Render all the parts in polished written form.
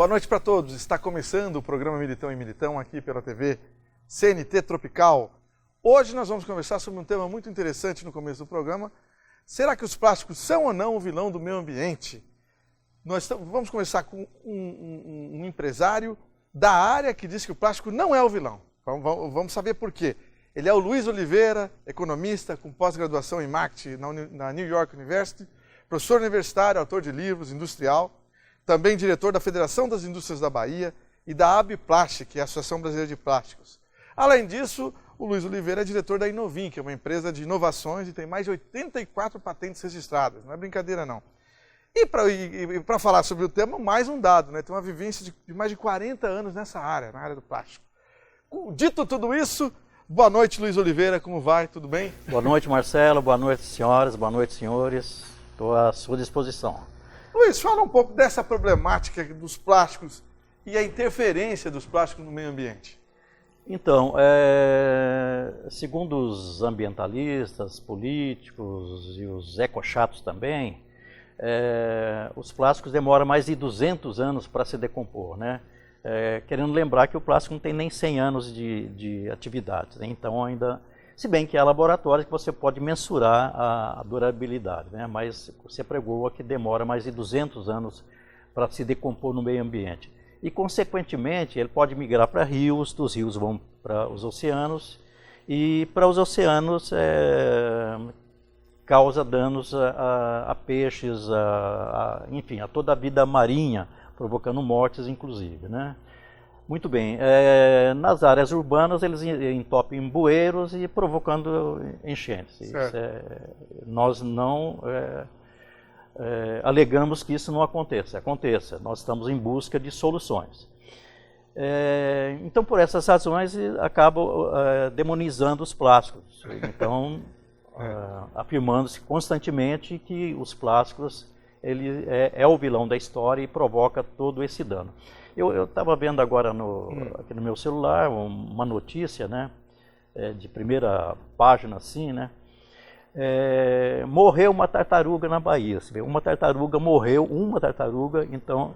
boa noite para todos. Está começando o programa Militão e Militão aqui pela TV CNT Tropical. Hoje nós vamos conversar sobre um tema muito interessante no começo do programa. Será que os plásticos são ou não o vilão do meio ambiente? Vamos conversar com um empresário da área que diz que o plástico não é o vilão. Vamos saber por quê. Ele é o Luiz Oliveira, economista com pós-graduação em marketing na New York University, professor universitário, autor de livros, industrial, também diretor da Federação das Indústrias da Bahia e da Abiplastic, que é a Associação Brasileira de Plásticos. Além disso, o Luiz Oliveira é diretor da Inovin, que é uma empresa de inovações e tem mais de 84 patentes registradas. Não é brincadeira, não. E para falar sobre o tema, mais um dado, né? Tem uma vivência de mais de 40 anos nessa área, na área do plástico. Dito tudo isso, boa noite, Luiz Oliveira, como vai? Tudo bem? Boa noite, Marcelo, boa noite, senhoras, boa noite, senhores. Estou à sua disposição. Luiz, fala um pouco dessa problemática dos plásticos e a interferência dos plásticos no meio ambiente. Então, segundo os ambientalistas, políticos e os ecochatos também, os plásticos demoram mais de 200 anos para se decompor, né? Querendo lembrar que o plástico não tem nem 100 anos de atividade, né? Então ainda, se bem que há laboratórios que você pode mensurar a durabilidade, né? Mas você pregou que demora mais de 200 anos para se decompor no meio ambiente. E, consequentemente, ele pode migrar para rios, dos rios vão para os oceanos, e para os oceanos causa danos a peixes, enfim, a toda a vida marinha, provocando mortes, inclusive, né? Muito bem, nas áreas urbanas eles entopem bueiros e provocando enchentes. Nós não alegamos que isso não aconteça. Nós estamos em busca de soluções. Então, por essas razões, acabam demonizando os plásticos. Então, afirmando-se constantemente que os plásticos ele é o vilão da história e provoca todo esse dano. Eu estava vendo agora aqui no meu celular uma notícia, né, de primeira página, assim, né? Morreu uma tartaruga na Bahia. Uma tartaruga morreu, então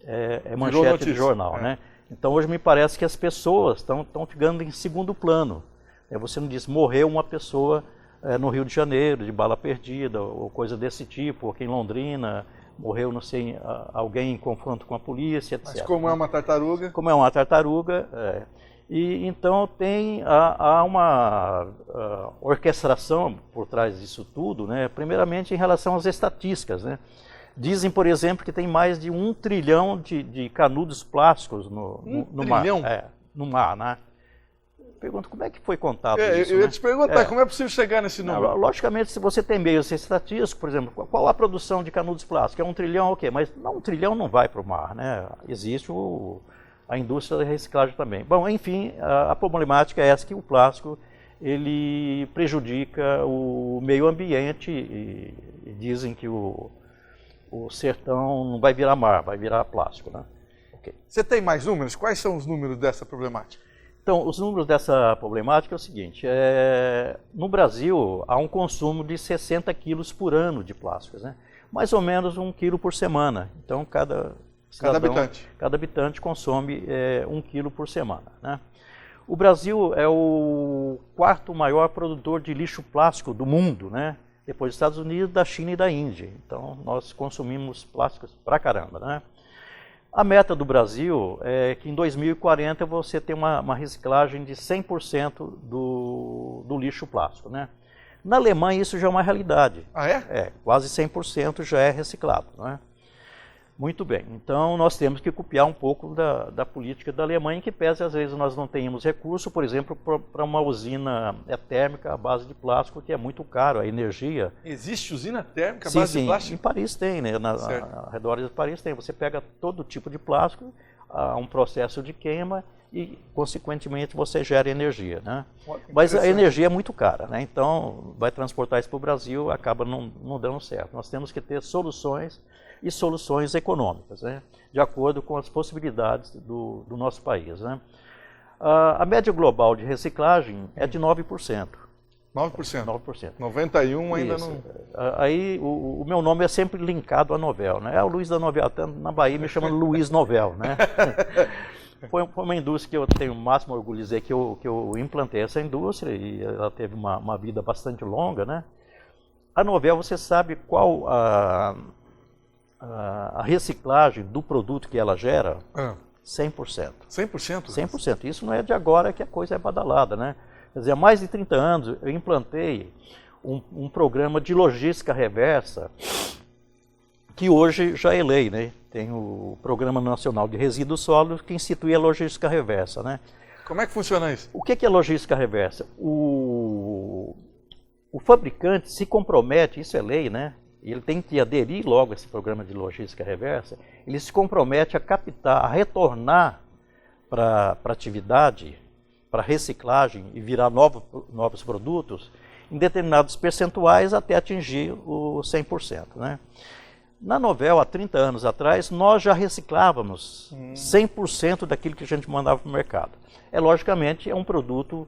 é manchete de jornal, né? Então hoje me parece que as pessoas estão ficando em segundo plano. Você não diz morreu uma pessoa no Rio de Janeiro, de bala perdida, ou coisa desse tipo, ou aqui em Londrina, morreu, não sei, alguém em confronto com a polícia, etc. Mas como é uma tartaruga? Como é uma tartaruga, E então há uma orquestração por trás disso tudo, né? Primeiramente em relação às estatísticas, né? Dizem, por exemplo, que tem mais de 1 trilhão de canudos plásticos no mar. No mar, né? Pergunto, como é que foi contado isso? Eu ia te perguntar, como é possível chegar nesse número? Não, logicamente, se você tem meios estatísticos, por exemplo, qual a produção de canudos plásticos? É 1 trilhão, ok, mas 1 trilhão não vai para o mar, né? Existe a indústria da reciclagem também. Bom, enfim, a problemática é essa, que o plástico ele prejudica o meio ambiente e dizem que o sertão não vai virar mar, vai virar plástico, né? Okay. Você tem mais números? Quais são os números dessa problemática? Então, os números dessa problemática é o seguinte, no Brasil há um consumo de 60 quilos por ano de plásticos, né? Mais ou menos 1 quilo por semana. Então, cada habitante consome 1 quilo por semana, né? O Brasil é o 4º maior produtor de lixo plástico do mundo, né? Depois dos Estados Unidos, da China e da Índia. Então, nós consumimos plásticos pra caramba, né? A meta do Brasil é que em 2040 você tenha uma reciclagem de 100% do lixo plástico, né? Na Alemanha isso já é uma realidade. Ah, é? Quase 100% já é reciclado, né? Muito bem, então nós temos que copiar um pouco da política da Alemanha, que pese às vezes nós não tenhamos recurso, por exemplo, para uma usina térmica à base de plástico, que é muito caro, a energia. Existe usina térmica à base de plástico? Em Paris tem, né? Ao redor de Paris tem. Você pega todo tipo de plástico, há um processo de queima e, consequentemente, você gera energia, né? Mas a energia é muito cara, né? Então, vai transportar isso para o Brasil, acaba não dando certo. Nós temos que ter soluções e soluções econômicas, né? De acordo com as possibilidades do nosso país, né? A média global de reciclagem é de 9%. 9%. 9%. 91 ainda Isso. não... Aí o meu nome é sempre linkado à Novel, né? É o Luiz da Novel, até na Bahia me chamam Luiz Novel, né? Foi uma indústria que eu tenho o máximo orgulho de dizer que eu implantei essa indústria e ela teve uma vida bastante longa, né? A Novel, você sabe qual a reciclagem do produto que ela gera? 100%. 100%? 100%. Isso não é de agora que a coisa é badalada, né? Quer dizer, há mais de 30 anos eu implantei um programa de logística reversa que hoje já é lei, né? Tem o Programa Nacional de Resíduos Sólidos que institui a logística reversa, né? Como é que funciona isso? O que é logística reversa? O fabricante se compromete, isso é lei, né? Ele tem que aderir logo a esse programa de logística reversa, ele se compromete a captar, a retornar para a atividade, para reciclagem e virar novos produtos em determinados percentuais até atingir o 100%, né? Na Novel, há 30 anos atrás, nós já reciclávamos 100% daquilo que a gente mandava para o mercado. Logicamente, é um produto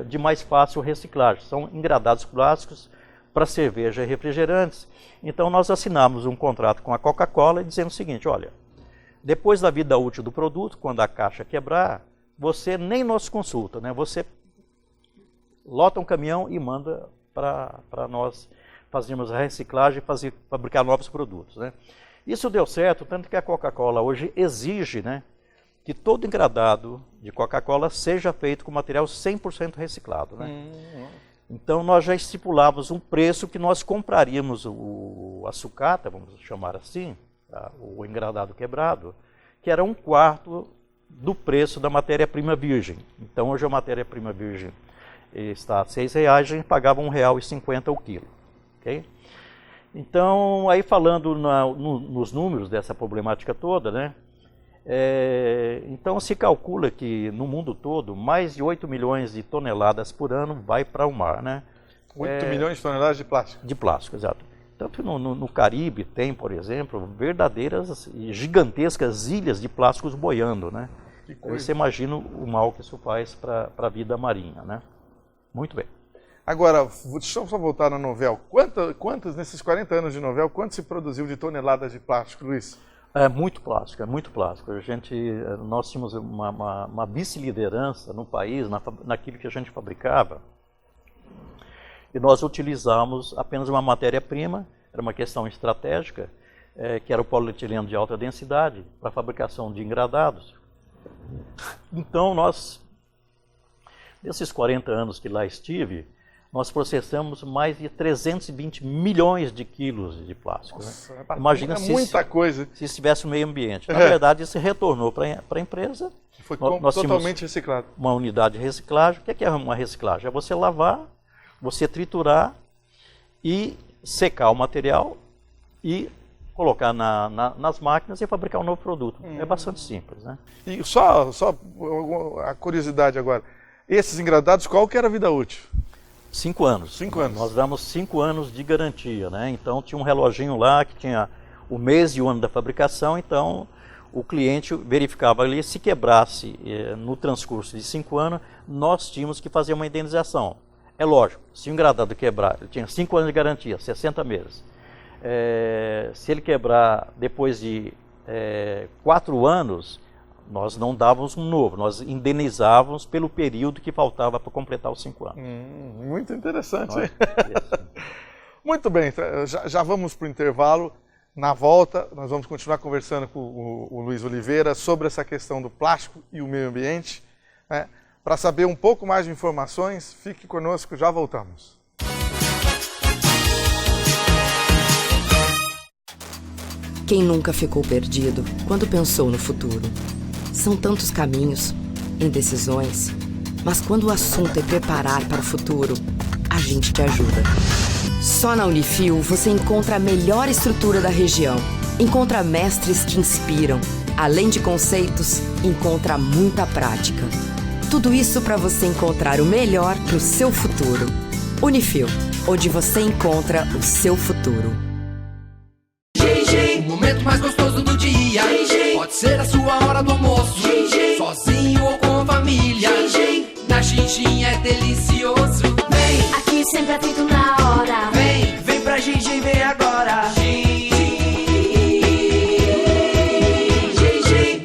de mais fácil reciclagem. São engradados plásticos para cerveja e refrigerantes. Então, nós assinamos um contrato com a Coca-Cola dizendo o seguinte, olha, depois da vida útil do produto, quando a caixa quebrar, você nem nos consulta, né? Você lota um caminhão e manda para nós fazermos a reciclagem e fabricar novos produtos, né? Isso deu certo, tanto que a Coca-Cola hoje exige, né, que todo engradado de Coca-Cola seja feito com material 100% reciclado, né? Então nós já estipulávamos um preço que nós compraríamos a sucata, vamos chamar assim, tá? O engradado quebrado, que era 1/4 do preço da matéria-prima virgem. Então hoje a matéria-prima virgem está a R$6, a gente pagava R$1,50 o quilo. Okay? Então, aí falando nos números dessa problemática toda, né? Então se calcula que no mundo todo mais de 8 milhões de toneladas por ano vai para o mar, né? 8 milhões de toneladas de plástico? De plástico, exato. Tanto no Caribe tem, por exemplo, verdadeiras e gigantescas ilhas de plásticos boiando, né? Você imagina o mal que isso faz para a vida marinha, né? Muito bem. Agora, deixa eu só voltar na Novel. Quantos, nesses 40 anos de Novel, quanto se produziu de toneladas de plástico, Luiz? É muito plástico, é muito plástico. Nós tínhamos uma vice-liderança no país, naquilo que a gente fabricava, e nós utilizamos apenas uma matéria-prima, era uma questão estratégica, que era o polietileno de alta densidade, para a fabricação de engradados. Então, nesses 40 anos que lá estive, nós processamos mais de 320 milhões de quilos de plástico. Nossa, né? Imagina muita coisa. Se estivesse no meio ambiente. Na verdade, isso retornou para a empresa. Foi totalmente reciclado. Uma unidade de reciclagem. O que é uma reciclagem? É você lavar, você triturar e secar o material e colocar nas máquinas e fabricar um novo produto. É bastante simples, né? E só a curiosidade agora. Esses engradados, qual que era a vida útil? 5 anos. 5 anos. Nós damos 5 anos de garantia, né? Então tinha um reloginho lá que tinha o mês e o ano da fabricação, então o cliente verificava ali, se quebrasse no transcurso de 5 anos, nós tínhamos que fazer uma indenização. É lógico, se o engradado quebrar, ele tinha 5 anos de garantia, 60 meses. Se ele quebrar depois de 4 anos, nós não dávamos um novo, nós indenizávamos pelo período que faltava para completar os 5 anos. Muito interessante. Muito bem, já vamos para o intervalo. Na volta, nós vamos continuar conversando com o Luiz Oliveira sobre essa questão do plástico e o meio ambiente. Né? Para saber um pouco mais de informações, fique conosco, já voltamos. Quem nunca ficou perdido quando pensou no futuro? São tantos caminhos, indecisões, mas quando o assunto é preparar para o futuro, a gente te ajuda. Só na Unifil você encontra a melhor estrutura da região, encontra mestres que inspiram, além de conceitos, encontra muita prática. Tudo isso para você encontrar o melhor para o seu futuro. Unifil, onde você encontra o seu futuro. O momento mais gostoso do dia. Pode ser a sua hora do almoço, sozinho ou com a família. Na Xinxin é delicioso. Vem! sempre atento na hora. Vem pra Gingim, vem agora. Gingim.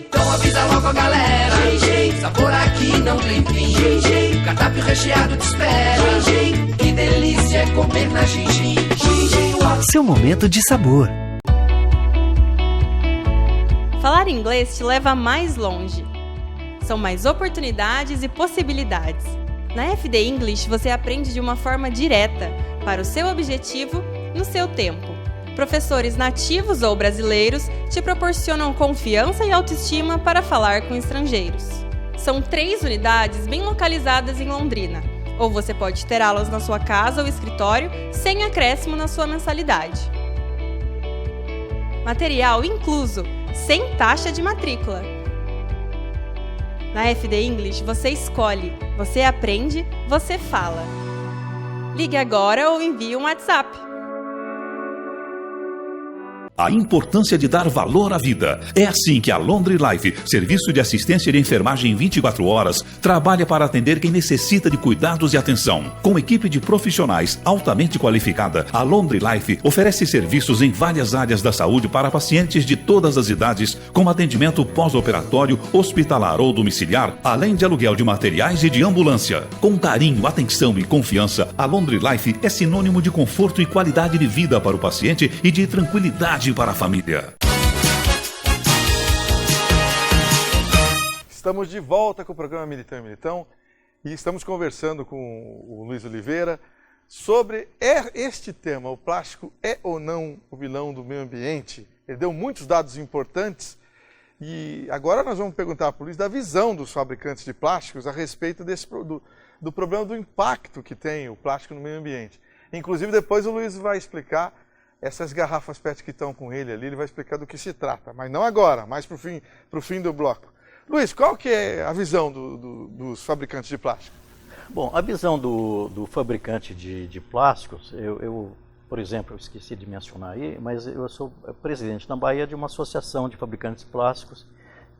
Então avisa logo a galera. Gingim. Sabor aqui não tem fim. Gingim. Cardápio recheado te espera. Gingim. Que delícia é comer na Gingim. Gingim. Seu momento de sabor. Falar inglês te leva mais longe. São mais oportunidades e possibilidades. Na FD English você aprende de uma forma direta, para o seu objetivo, no seu tempo. Professores nativos ou brasileiros te proporcionam confiança e autoestima para falar com estrangeiros. São 3 unidades bem localizadas em Londrina, ou você pode ter aulas na sua casa ou escritório sem acréscimo na sua mensalidade. Material incluso, sem taxa de matrícula. Na FD English você escolhe, você aprende, você fala. Ligue agora ou envie um WhatsApp. A importância de dar valor à vida. É assim que a Laundry Life, serviço de assistência de enfermagem 24 horas, trabalha para atender quem necessita de cuidados e atenção. Com equipe de profissionais altamente qualificada, a Laundry Life oferece serviços em várias áreas da saúde para pacientes de todas as idades, com atendimento pós-operatório, hospitalar ou domiciliar, além de aluguel de materiais e de ambulância. Com carinho, atenção e confiança, a Laundry Life é sinônimo de conforto e qualidade de vida para o paciente e de tranquilidade para a família. Estamos de volta com o programa Militão e Militão e estamos conversando com o Luiz Oliveira sobre este tema, o plástico é ou não o vilão do meio ambiente. Ele deu muitos dados importantes e agora nós vamos perguntar para o Luiz da visão dos fabricantes de plásticos a respeito do problema do impacto que tem o plástico no meio ambiente. Inclusive depois o Luiz vai explicar essas garrafas PET que estão com ele ali, ele vai explicar do que se trata, mas não agora, mais para o fim do bloco. Luiz, qual que é a visão dos fabricantes de plástico? Bom, a visão do fabricante de plásticos, eu, por exemplo, eu esqueci de mencionar aí, mas eu sou presidente na Bahia de uma associação de fabricantes de plásticos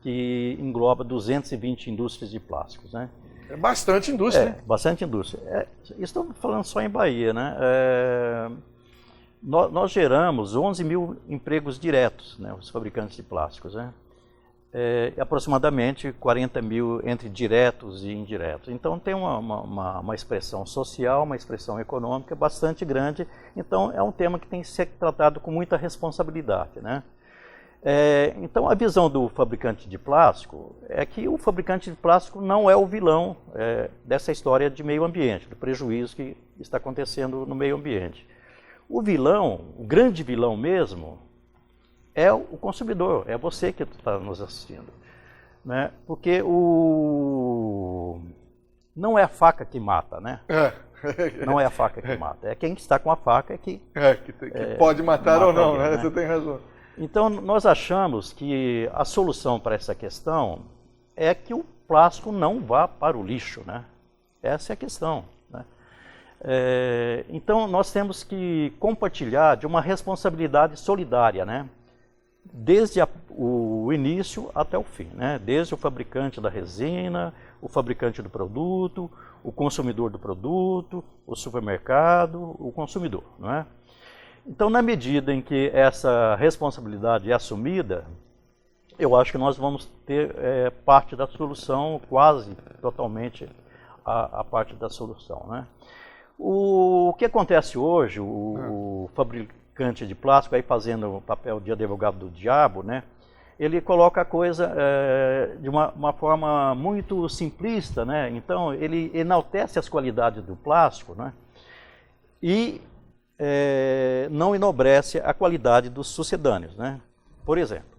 que engloba 220 indústrias de plásticos, né? É bastante indústria, né? Bastante indústria. Estamos falando só em Bahia, né? Nós geramos 11 mil empregos diretos, né, os fabricantes de plásticos, né? Aproximadamente 40 mil entre diretos e indiretos. Então tem uma expressão social, uma expressão econômica bastante grande. Então é um tema que tem que ser tratado com muita responsabilidade, né? Então a visão do fabricante de plástico é que o fabricante de plástico não é o vilão dessa história de meio ambiente, do prejuízo que está acontecendo no meio ambiente. O vilão, o grande vilão mesmo, é o consumidor, é você que está nos assistindo, né? Porque não é a faca que mata, né? Não é a faca que mata, é quem está com a faca que pode matar ou não, alguém, né? Você tem razão. Então nós achamos que a solução para essa questão é que o plástico não vá para o lixo, né? Essa é a questão, né? Então nós temos que compartilhar de uma responsabilidade solidária, né? Desde o início até o fim, né? Desde o fabricante da resina, o fabricante do produto, o consumidor do produto, o supermercado, o consumidor, não é? Então, na medida em que essa responsabilidade é assumida, eu acho que nós vamos ter parte da solução, quase totalmente a parte da solução, né? O que acontece hoje, o fabricante de plástico, aí fazendo o papel de advogado do diabo, né? Ele coloca a coisa de uma forma muito simplista, né? Então ele enaltece as qualidades do plástico, né? E não enobrece a qualidade dos sucedâneos, né? Por exemplo,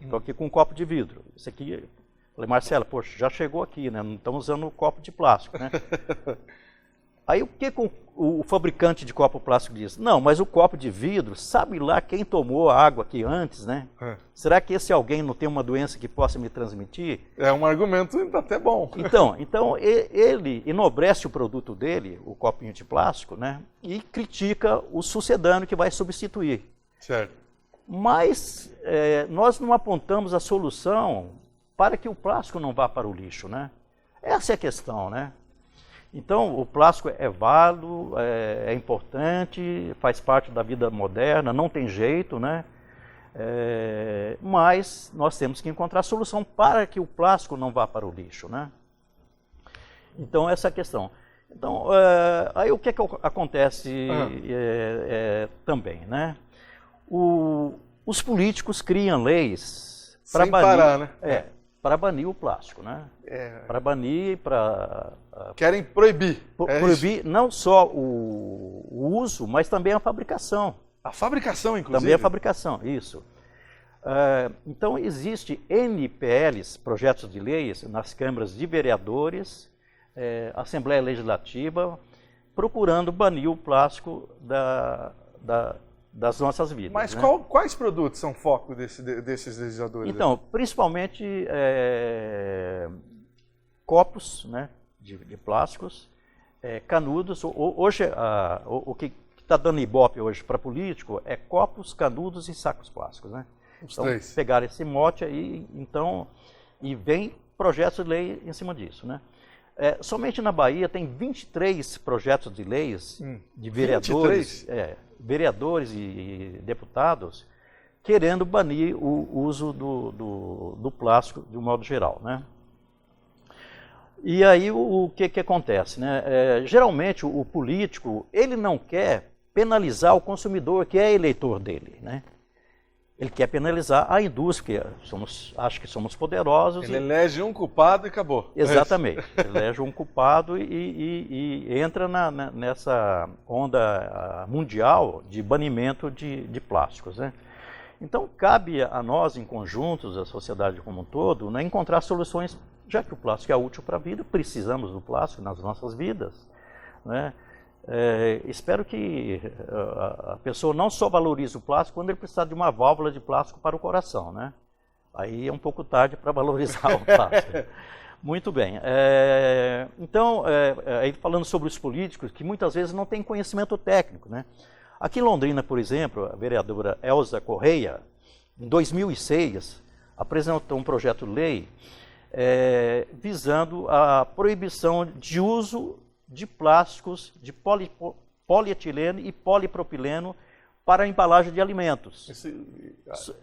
estou aqui com um copo de vidro. Isso aqui, falei, Marcelo, poxa, já chegou aqui, né? Não estamos usando um copo de plástico, né? Aí o que o fabricante de copo plástico diz? Não, mas o copo de vidro, sabe lá quem tomou a água aqui antes, né? Será que esse alguém não tem uma doença que possa me transmitir? É um argumento até bom. Então ele enobrece o produto dele, o copinho de plástico, né? E critica o sucedâneo que vai substituir. Certo. Mas nós não apontamos a solução para que o plástico não vá para o lixo, né? Essa é a questão, né? Então, o plástico é válido, é importante, faz parte da vida moderna, não tem jeito, né? Mas nós temos que encontrar solução para que o plástico não vá para o lixo, né? Então, essa é a questão. Então, aí o que acontece também, né? Os políticos criam leis para banir, parar, né? Para banir o plástico, né? Para banir, para... Querem proibir. Proibir não só o uso, mas também a fabricação. A fabricação, inclusive? Também a fabricação, isso. Então, existe NPLs, projetos de leis, nas câmaras de vereadores, Assembleia Legislativa, procurando banir o plástico das nossas vidas. Mas né? Quais produtos são foco desses legisladores? Então, principalmente copos, né, de plásticos, canudos. Hoje, o que está dando ibope hoje para político é copos, canudos e sacos plásticos. Né? Então, pegaram esse mote aí, e vem projetos de lei em cima disso. Né? Somente na Bahia tem 23 projetos de leis de vereadores, vereadores e deputados querendo banir o uso do plástico de um modo geral, né? E aí o que acontece, né? Geralmente o político ele não quer penalizar o consumidor que é eleitor dele, né? Ele quer penalizar a indústria, acho que somos poderosos. Ele elege um culpado e acabou. Exatamente, elege um culpado e entra nessa onda mundial de banimento de plásticos. Né? Então, cabe a nós, em conjuntos, a sociedade como um todo, né, encontrar soluções, já que o plástico é útil para a vida, precisamos do plástico nas nossas vidas. Né? Espero que a pessoa não só valorize o plástico quando ele precisar de uma válvula de plástico para o coração, né? Aí é um pouco tarde para valorizar o plástico. Muito bem. Então, aí falando sobre os políticos, que muitas vezes não têm conhecimento técnico, né? Aqui em Londrina, por exemplo, a vereadora Elza Correia, em 2006, apresentou um projeto de lei visando a proibição de uso de plásticos de polietileno e polipropileno para a embalagem de alimentos.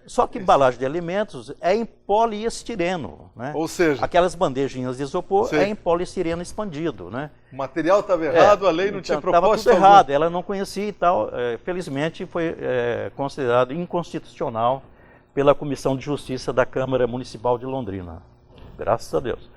Só que embalagem de alimentos é em poliestireno, né? Ou seja, aquelas bandejinhas de isopor é em poliestireno expandido, né? O material estava errado, a lei não tinha propósito. Estava tudo errado, ela não conhecia e tal. Felizmente foi considerado inconstitucional pela Comissão de Justiça da Câmara Municipal de Londrina. Graças a Deus.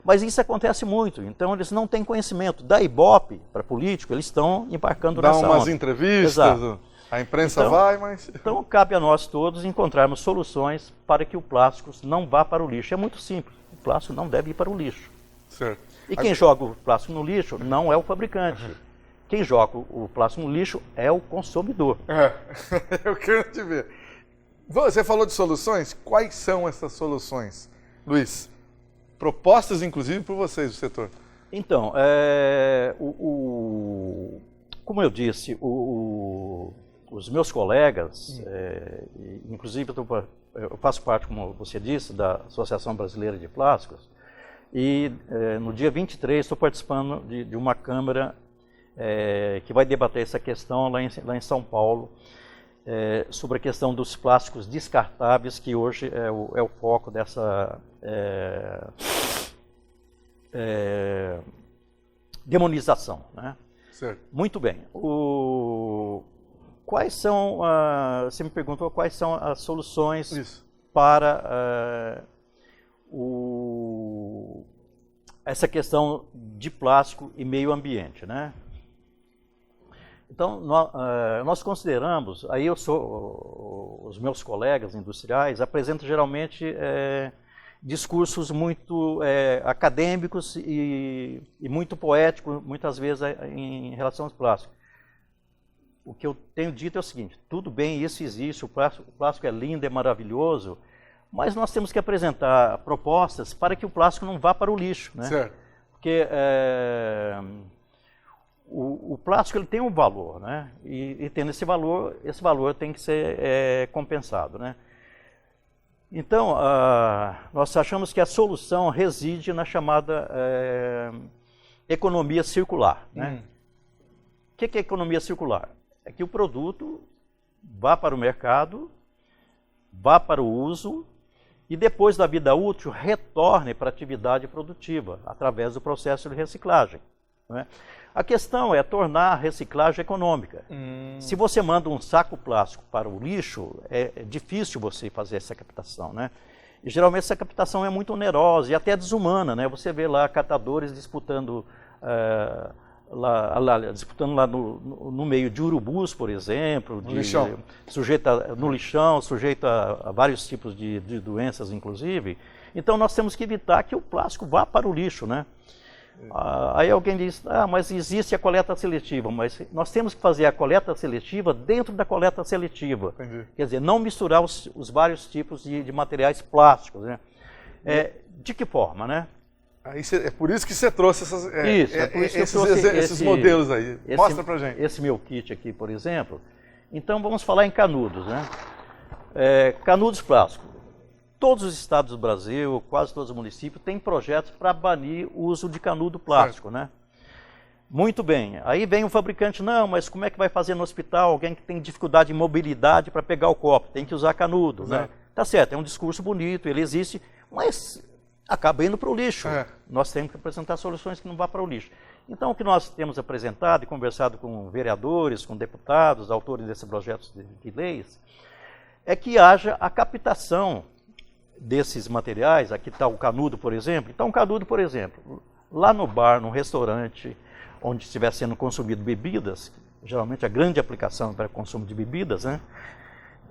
Mas isso acontece muito, então eles não têm conhecimento. Da Ibope para político, eles estão embarcando nessa onda. Dá umas entrevistas, exato. A imprensa vai, mas... Então cabe a nós todos encontrarmos soluções para que o plástico não vá para o lixo. É muito simples, o plástico não deve ir para o lixo. Certo. E quem joga o plástico no lixo não é o fabricante. Quem joga o plástico no lixo é o consumidor. Eu quero te ver. Você falou de soluções, quais são essas soluções, Luiz? Propostas, inclusive, por vocês do setor. Então, como eu disse, os meus colegas, inclusive eu faço parte, como você disse, da Associação Brasileira de Plásticos, e no dia 23 estou participando de uma câmara que vai debater essa questão lá em São Paulo, sobre a questão dos plásticos descartáveis, que hoje é o foco dessa demonização, né? Certo. Muito bem. Quais são, você me perguntou quais são as soluções para essa questão de plástico e meio ambiente, né? Então, nós consideramos, aí os meus colegas industriais apresentam geralmente discursos muito acadêmicos e muito poéticos, muitas vezes em relação aos plásticos. O que eu tenho dito é o seguinte: tudo bem, isso existe, o plástico é lindo, é maravilhoso, mas nós temos que apresentar propostas para que o plástico não vá para o lixo, né? Certo. Porque o plástico ele tem um valor, né? E tendo esse valor tem que ser compensado, né? Então, nós achamos que a solução reside na chamada economia circular, né? O que é economia circular? É que o produto vá para o mercado, vá para o uso e depois da vida útil retorne para a atividade produtiva através do processo de reciclagem, né? A questão é tornar a reciclagem econômica. Se você manda um saco plástico para o lixo, é difícil você fazer essa captação, né? E geralmente essa captação é muito onerosa e até desumana, né? Você vê lá catadores disputando disputando lá no meio de urubus, por exemplo, no lixão, sujeito a vários tipos de doenças, inclusive. Então nós temos que evitar que o plástico vá para o lixo, né? Aí alguém diz, mas existe a coleta seletiva, mas nós temos que fazer a coleta seletiva dentro da coleta seletiva. Entendi. Quer dizer, não misturar os vários tipos de materiais plásticos, né? De que forma, né? É por isso que você trouxe esses modelos aí. Mostra pra gente. Esse meu kit aqui, por exemplo. Então vamos falar em canudos, né? Canudos plásticos. Todos os estados do Brasil, quase todos os municípios, têm projetos para banir o uso de canudo plástico, né? Muito bem. Aí vem o fabricante, não, mas como é que vai fazer no hospital? Alguém que tem dificuldade de mobilidade para pegar o copo, tem que usar canudo, né? Tá certo, é um discurso bonito, ele existe, mas acaba indo para o lixo. Nós temos que apresentar soluções que não vão para o lixo. Então, o que nós temos apresentado e conversado com vereadores, com deputados, autores desses projetos de leis, é que haja a captação desses materiais. Aqui está o canudo, por exemplo. Então, o canudo, por exemplo, lá no bar, no restaurante, onde estiver sendo consumido bebidas, geralmente a grande aplicação para o consumo de bebidas, né?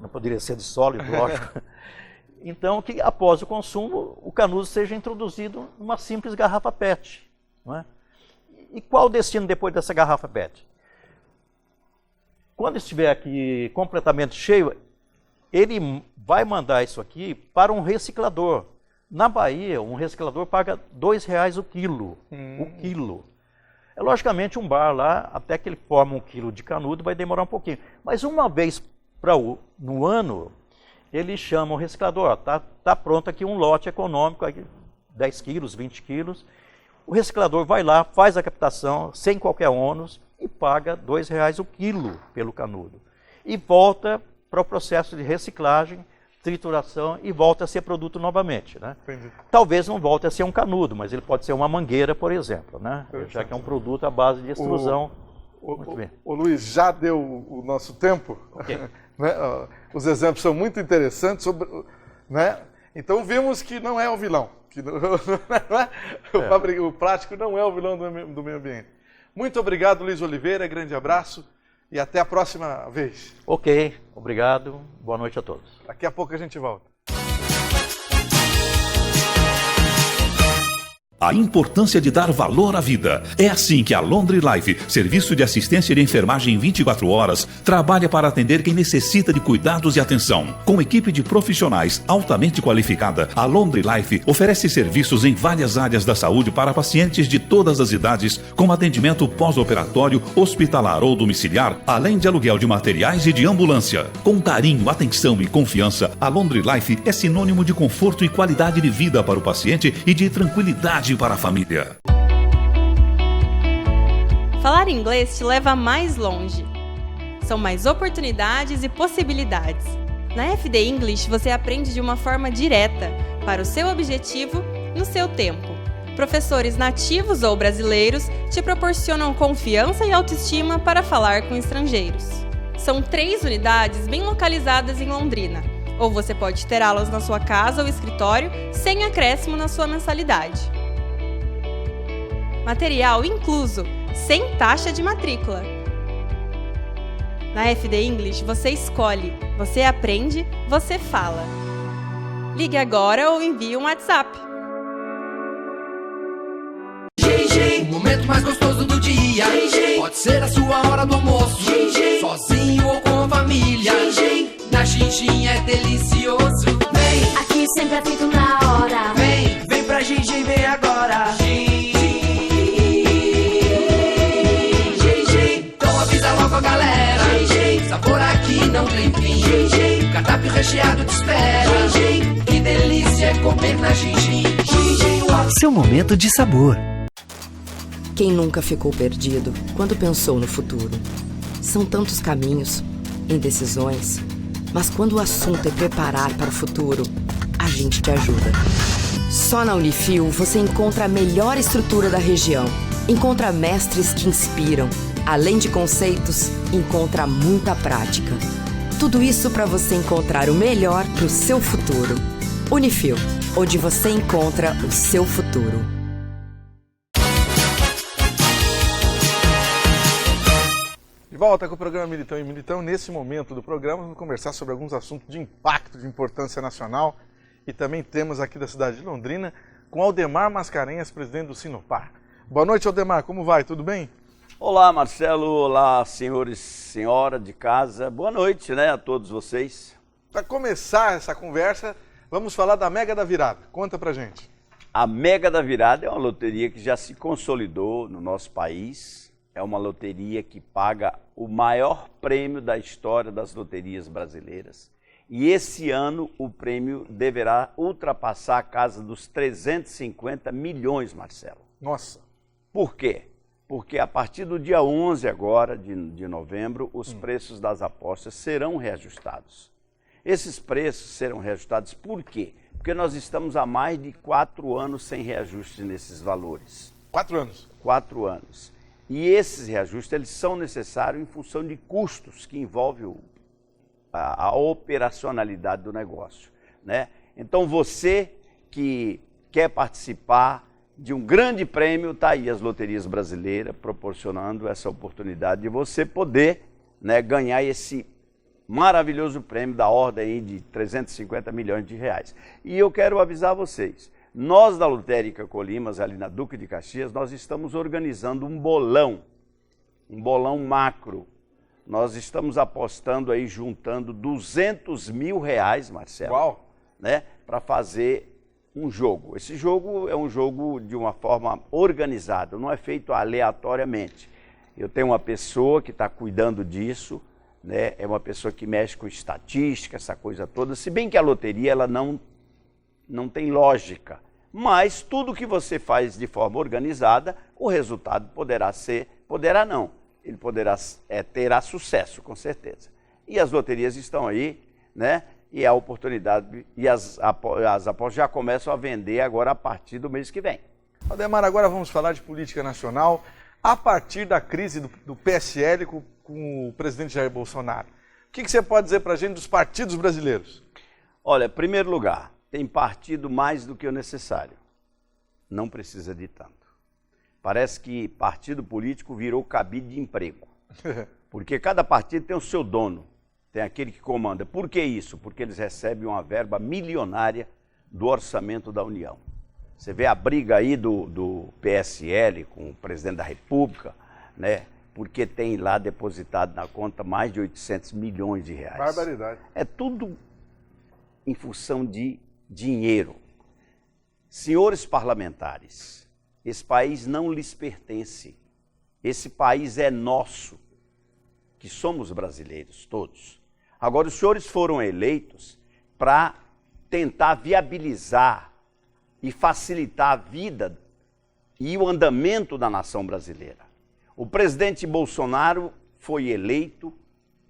Não poderia ser de sólido, lógico. Então, que após o consumo, o canudo seja introduzido numa simples garrafa PET, não é? E qual o destino depois dessa garrafa PET? Quando estiver aqui completamente cheio, ele vai mandar isso aqui para um reciclador. Na Bahia, um reciclador paga R$2 o quilo. O quilo. Logicamente, um bar lá, até que ele forma 1 quilo de canudo, vai demorar um pouquinho. Mas uma vez no ano, ele chama o reciclador. Tá pronto aqui um lote econômico, 10 quilos, 20 quilos. O reciclador vai lá, faz a captação, sem qualquer ônus, e paga R$2 o quilo pelo canudo. E volta para o processo de reciclagem, trituração, e volta a ser produto novamente, né? Talvez não volte a ser um canudo, mas ele pode ser uma mangueira, por exemplo, né? Já que é um produto à base de extrusão. Muito bem. O Luiz, já deu o nosso tempo? Okay. Né? Os exemplos são muito interessantes, né? Então vimos que não é o vilão. Que o plástico não é o vilão do meio ambiente. Muito obrigado, Luiz Oliveira, grande abraço. E até a próxima vez. Ok, obrigado. Boa noite a todos. Daqui a pouco a gente volta. A importância de dar valor à vida. É assim que a Laundry Life, serviço de assistência de enfermagem 24 horas, trabalha para atender quem necessita de cuidados e atenção. Com equipe de profissionais altamente qualificada, a Laundry Life oferece serviços em várias áreas da saúde para pacientes de todas as idades, com atendimento pós-operatório, hospitalar ou domiciliar, além de aluguel de materiais e de ambulância. Com carinho, atenção e confiança, a Laundry Life é sinônimo de conforto e qualidade de vida para o paciente e de tranquilidade para a família. Falar inglês te leva mais longe. São mais oportunidades e possibilidades. Na FD English você aprende de uma forma direta, para o seu objetivo, no seu tempo. Professores nativos ou brasileiros te proporcionam confiança e autoestima para falar com estrangeiros. São 3 unidades bem localizadas em Londrina, ou você pode ter aulas na sua casa ou escritório sem acréscimo na sua mensalidade. Material incluso, sem taxa de matrícula. Na FD English você escolhe, você aprende, você fala. Ligue agora ou envie um WhatsApp. O momento mais gostoso do dia. Pode ser a sua hora do almoço, sozinho ou com a família. Na Xinxin é delicioso. Vem, Aqui sempre é feito na hora. vem pra Xinxin, vem agora. Então avisa logo a galera. Sabor aqui não tem fim. O cardápio recheado te espera. Que delícia é comer na Xinxin. Seu momento de sabor. Quem nunca ficou perdido quando pensou no futuro? São tantos caminhos, indecisões, mas quando o assunto é preparar para o futuro, a gente te ajuda. Só na Unifil você encontra a melhor estrutura da região. Encontra mestres que inspiram. Além de conceitos, encontra muita prática. Tudo isso para você encontrar o melhor para o seu futuro. Unifil, onde você encontra o seu futuro. De volta com o programa Militão e Militão. Nesse momento do programa, vamos conversar sobre alguns assuntos de impacto, de importância nacional. E também temos aqui da cidade de Londrina, com Aldemar Mascarenhas, presidente do Sinopar. Boa noite, Aldemar. Como vai? Tudo bem? Olá, Marcelo. Olá, senhores e senhora de casa. Boa noite, né, a todos vocês. Para começar essa conversa, vamos falar da Mega da Virada. Conta pra gente. A Mega da Virada é uma loteria que já se consolidou no nosso país. É uma loteria que paga o maior prêmio da história das loterias brasileiras. E esse ano o prêmio deverá ultrapassar a casa dos 350 milhões, Marcelo. Nossa. Por quê? Porque a partir do dia 11 agora, de novembro, os preços das apostas serão reajustados. Esses preços serão reajustados por quê? Porque nós estamos há mais de 4 anos sem reajuste nesses valores. 4 anos? 4 anos. E esses reajustes eles são necessários em função de custos que envolvem a operacionalidade do negócio, né? Então você que quer participar de um grande prêmio, está aí as loterias brasileiras proporcionando essa oportunidade de você poder, né, ganhar esse maravilhoso prêmio da ordem aí de 350 milhões de reais. E eu quero avisar vocês, nós da Lotérica Colimas, ali na Duque de Caxias, nós estamos organizando um bolão macro. Nós estamos apostando aí, juntando 200 mil reais, Marcelo. Uau! Né, para fazer um jogo. Esse jogo é um jogo de uma forma organizada, não é feito aleatoriamente. Eu tenho uma pessoa que está cuidando disso, né, é uma pessoa que mexe com estatística, essa coisa toda, se bem que a loteria ela não tem lógica, mas tudo que você faz de forma organizada, o resultado ele terá sucesso, com certeza. E as loterias estão aí, né? E a oportunidade, e as apostas já começam a vender agora a partir do mês que vem. Aldemar, agora vamos falar de política nacional, a partir da crise do PSL com o presidente Jair Bolsonaro. O que você pode dizer para a gente dos partidos brasileiros? Olha, em primeiro lugar, tem partido mais do que o necessário. Não precisa de tanto. Parece que partido político virou cabide de emprego. Porque cada partido tem o seu dono, tem aquele que comanda. Por que isso? Porque eles recebem uma verba milionária do orçamento da União. Você vê a briga aí do PSL com o presidente da República, né? Porque tem lá depositado na conta mais de 800 milhões de reais. Barbaridade. É tudo em função de dinheiro. Senhores parlamentares, esse país não lhes pertence. Esse país é nosso, que somos brasileiros todos. Agora, os senhores foram eleitos para tentar viabilizar e facilitar a vida e o andamento da nação brasileira. O presidente Bolsonaro foi eleito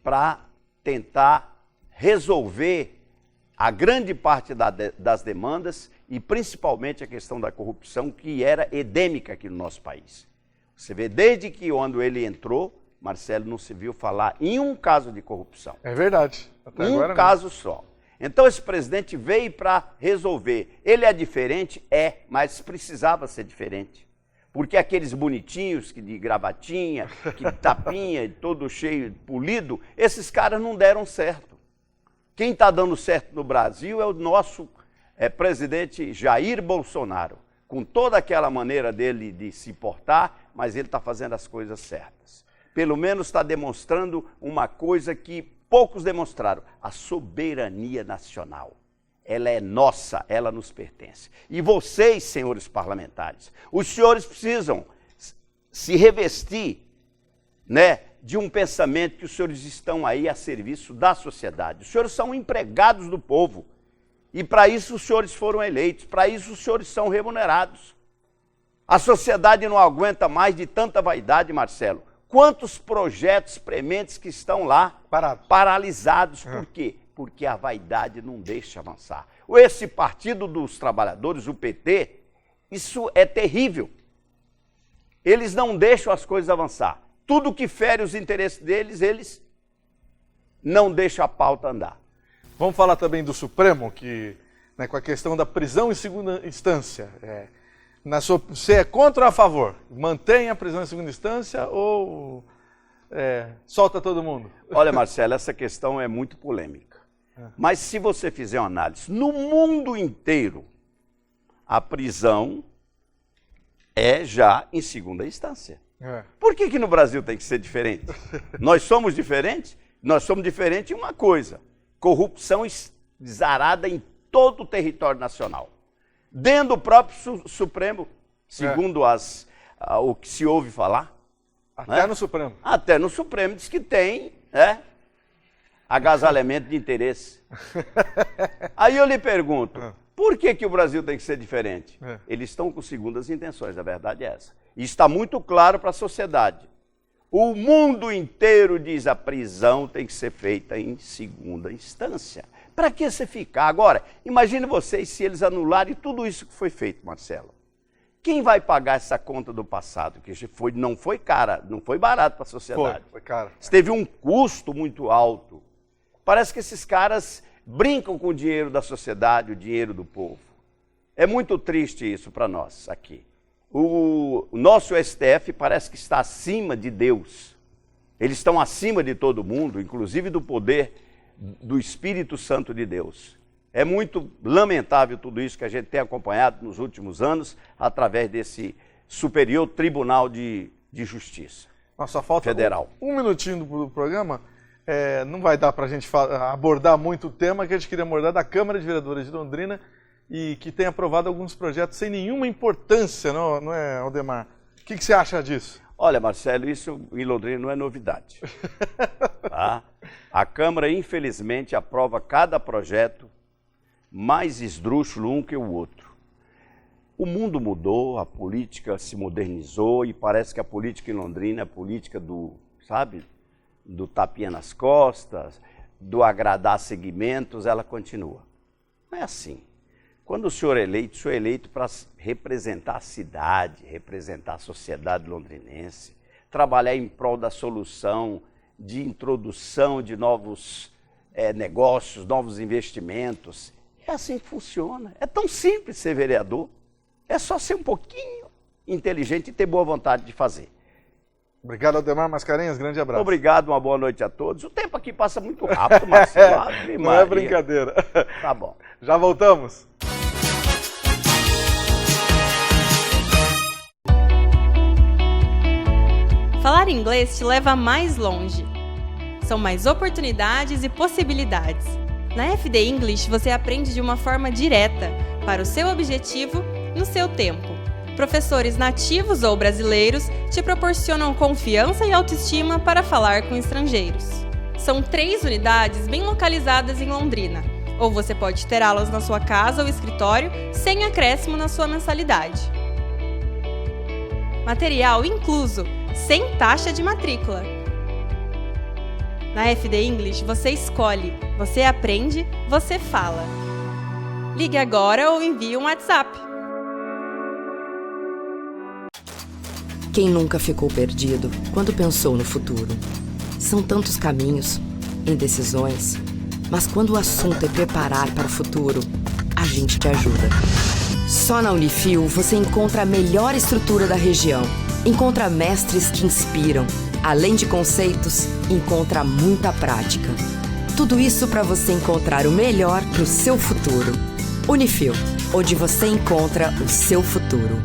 para tentar resolver a grande parte das demandas e principalmente a questão da corrupção, que era endêmica aqui no nosso país. Você vê, desde que quando ele entrou, Marcelo, não se viu falar em um caso de corrupção. É verdade. Até agora um caso só. Então esse presidente veio para resolver. Ele é diferente? É, mas precisava ser diferente. Porque aqueles bonitinhos que de gravatinha, que tapinha, todo cheio, polido, esses caras não deram certo. Quem está dando certo no Brasil é o nosso presidente Jair Bolsonaro, com toda aquela maneira dele de se portar, mas ele está fazendo as coisas certas. Pelo menos está demonstrando uma coisa que poucos demonstraram, a soberania nacional. Ela é nossa, ela nos pertence. E vocês, senhores parlamentares, os senhores precisam se revestir, né, de um pensamento que os senhores estão aí a serviço da sociedade. Os senhores são empregados do povo. E para isso os senhores foram eleitos, para isso os senhores são remunerados. A sociedade não aguenta mais de tanta vaidade, Marcelo. Quantos projetos prementes que estão lá paralisados. Por quê? Porque a vaidade não deixa avançar. Esse Partido dos Trabalhadores, o PT, isso é terrível. Eles não deixam as coisas avançar. Tudo que fere os interesses deles, eles não deixam a pauta andar. Vamos falar também do Supremo, que, né, com a questão da prisão em segunda instância. Você é contra ou a favor? Mantém a prisão em segunda instância ou solta todo mundo? Olha, Marcelo, essa questão é muito polêmica. Mas se você fizer uma análise, no mundo inteiro, a prisão é já em segunda instância. Por que no Brasil tem que ser diferente? Nós somos diferentes? Nós somos diferentes em uma coisa: corrupção desarada em todo o território nacional. Dentro do próprio Supremo, segundo o que se ouve falar. Até no Supremo. Até no Supremo diz que tem agasalhamento de interesse. Aí eu lhe pergunto, por que o Brasil tem que ser diferente? Eles estão com segundas intenções, a verdade é essa. E está muito claro para a sociedade. O mundo inteiro diz a prisão tem que ser feita em segunda instância. Para que você ficar? Agora, imagine vocês se eles anularem tudo isso que foi feito, Marcelo. Quem vai pagar essa conta do passado? Que não foi cara, não foi barato para a sociedade. Foi caro. Teve um custo muito alto. Parece que esses caras brincam com o dinheiro da sociedade, o dinheiro do povo. É muito triste isso para nós aqui. O nosso STF parece que está acima de Deus. Eles estão acima de todo mundo, inclusive do poder do Espírito Santo de Deus. É muito lamentável tudo isso que a gente tem acompanhado nos últimos anos através desse Superior Tribunal de Justiça Só falta Federal. Um minutinho do programa. Não vai dar para a gente abordar muito o tema que a gente queria abordar da Câmara de Vereadores de Londrina e que tem aprovado alguns projetos sem nenhuma importância, não é, Aldemar? O que você acha disso? Olha, Marcelo, isso em Londrina não é novidade. Tá? A Câmara, infelizmente, aprova cada projeto mais esdrúxulo um que o outro. O mundo mudou, a política se modernizou e parece que a política em Londrina, a política do tapinha nas costas, do agradar segmentos, ela continua. Não é assim. Quando o senhor é eleito para representar a cidade, representar a sociedade londrinense, trabalhar em prol da solução, de introdução de novos negócios, novos investimentos. É assim que funciona. É tão simples ser vereador. É só ser um pouquinho inteligente e ter boa vontade de fazer. Obrigado, Aldemar Mascarenhas. Grande abraço. Obrigado, uma boa noite a todos. O tempo aqui passa muito rápido, Marcelo. Não é brincadeira. Tá bom. Já voltamos. Falar inglês te leva mais longe. São mais oportunidades e possibilidades. Na FD English você aprende de uma forma direta, para o seu objetivo, no seu tempo. Professores nativos ou brasileiros te proporcionam confiança e autoestima para falar com estrangeiros. São 3 unidades bem localizadas em Londrina, ou você pode ter aulas na sua casa ou escritório sem acréscimo na sua mensalidade. Material incluso, sem taxa de matrícula. Na FD English você escolhe, você aprende, você fala. Ligue agora ou envie um WhatsApp. Quem nunca ficou perdido quando pensou no futuro? São tantos caminhos, indecisões, mas quando o assunto é preparar para o futuro, a gente te ajuda. Só na Unifil você encontra a melhor estrutura da região. Encontra mestres que inspiram. Além de conceitos, encontra muita prática. Tudo isso para você encontrar o melhor para o seu futuro. Unifil, onde você encontra o seu futuro.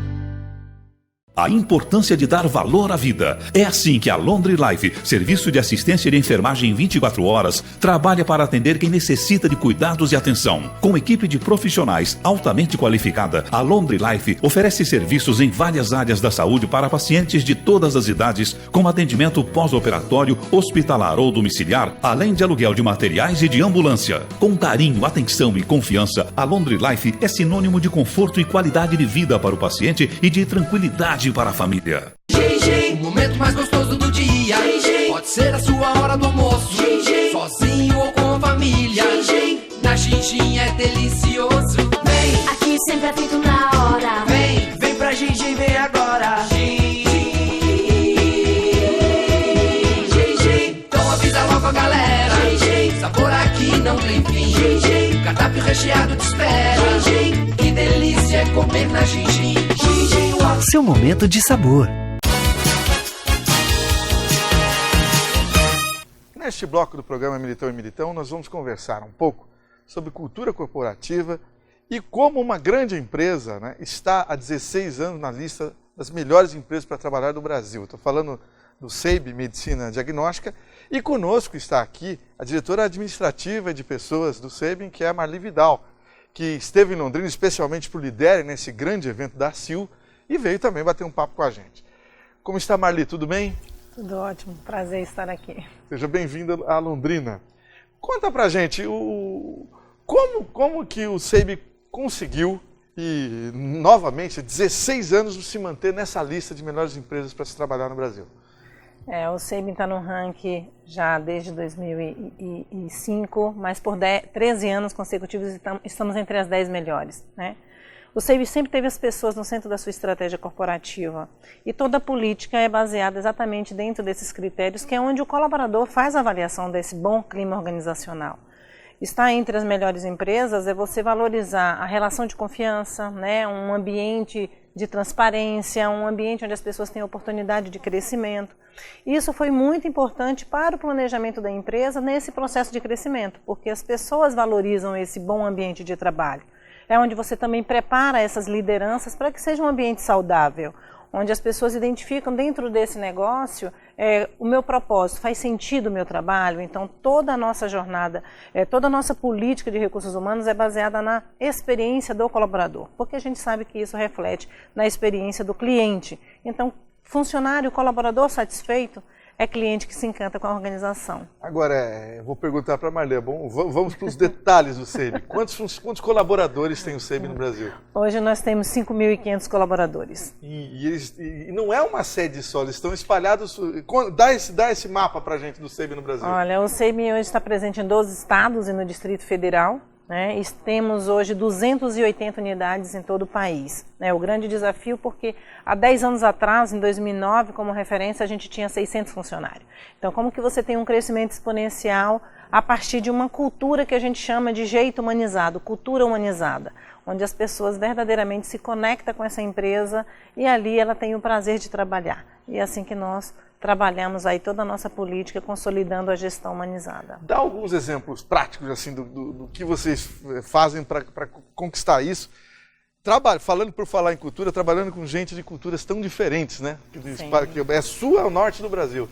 A importância de dar valor à vida. É assim que a Laundry Life, serviço de assistência de enfermagem 24 horas, trabalha para atender quem necessita de cuidados e atenção. Com equipe de profissionais altamente qualificada, a Laundry Life oferece serviços em várias áreas da saúde para pacientes de todas as idades, com atendimento pós-operatório, hospitalar ou domiciliar, além de aluguel de materiais e de ambulância. Com carinho, atenção e confiança, a Laundry Life é sinônimo de conforto e qualidade de vida para o paciente e de tranquilidade para a família. O momento mais gostoso do dia. Pode ser a sua hora do almoço, sozinho ou com a família. Na Gingin é delicioso. Vem, Aqui sempre é feito na hora. vem pra Gingin, vem agora. Gingin, então avisa logo a galera. Sabor aqui não tem fim. Cardápio recheado te espera. Que delícia é comer na Gingin. Seu momento de sabor. Neste bloco do programa Militão e Militão, nós vamos conversar um pouco sobre cultura corporativa e como uma grande empresa, né, está há 16 anos na lista das melhores empresas para trabalhar do Brasil. Estou falando do SEIB Medicina Diagnóstica e conosco está aqui a diretora administrativa de pessoas do SEIB, que é a Marli Vidal, que esteve em Londrina especialmente por liderar nesse grande evento da CIL e veio também bater um papo com a gente. Como está, Marli? Tudo bem? Tudo ótimo, prazer estar aqui. Seja bem-vinda a Londrina. Conta pra gente como que o SEIB conseguiu, e novamente, 16 anos, se manter nessa lista de melhores empresas para se trabalhar no Brasil. O SEIB está no ranking já desde 2005, mas por 13 anos consecutivos estamos entre as 10 melhores, né? O SEIB sempre teve as pessoas no centro da sua estratégia corporativa e toda a política é baseada exatamente dentro desses critérios, que é onde o colaborador faz a avaliação desse bom clima organizacional. Estar entre as melhores empresas é você valorizar a relação de confiança, né, um ambiente de transparência, um ambiente onde as pessoas têm oportunidade de crescimento. Isso foi muito importante para o planejamento da empresa nesse processo de crescimento, porque as pessoas valorizam esse bom ambiente de trabalho. É onde você também prepara essas lideranças para que seja um ambiente saudável, onde as pessoas identificam dentro desse negócio o meu propósito, faz sentido o meu trabalho. Então toda a nossa jornada, toda a nossa política de recursos humanos é baseada na experiência do colaborador, porque a gente sabe que isso reflete na experiência do cliente. Então funcionário, colaborador satisfeito é cliente que se encanta com a organização. Agora, eu vou perguntar para a Marli, bom, vamos para os detalhes do SEIB. Quantos colaboradores tem o SEIB no Brasil? Hoje nós temos 5.500 colaboradores. E não é uma sede só, eles estão espalhados. Dá esse mapa para a gente do SEIB no Brasil. Olha, o SEIB hoje está presente em 12 estados e no Distrito Federal. Né? Temos hoje 280 unidades em todo o país. O grande desafio porque há 10 anos atrás, em 2009, como referência, a gente tinha 600 funcionários. Então, como que você tem um crescimento exponencial a partir de uma cultura que a gente chama de jeito humanizado, cultura humanizada, onde as pessoas verdadeiramente se conectam com essa empresa e ali ela tem o prazer de trabalhar. E é assim que nós trabalhamos aí toda a nossa política, consolidando a gestão humanizada. Dá alguns exemplos práticos assim do que vocês fazem para conquistar isso. Falando por falar em cultura, trabalhando com gente de culturas tão diferentes, né? Que é sul ao norte do Brasil.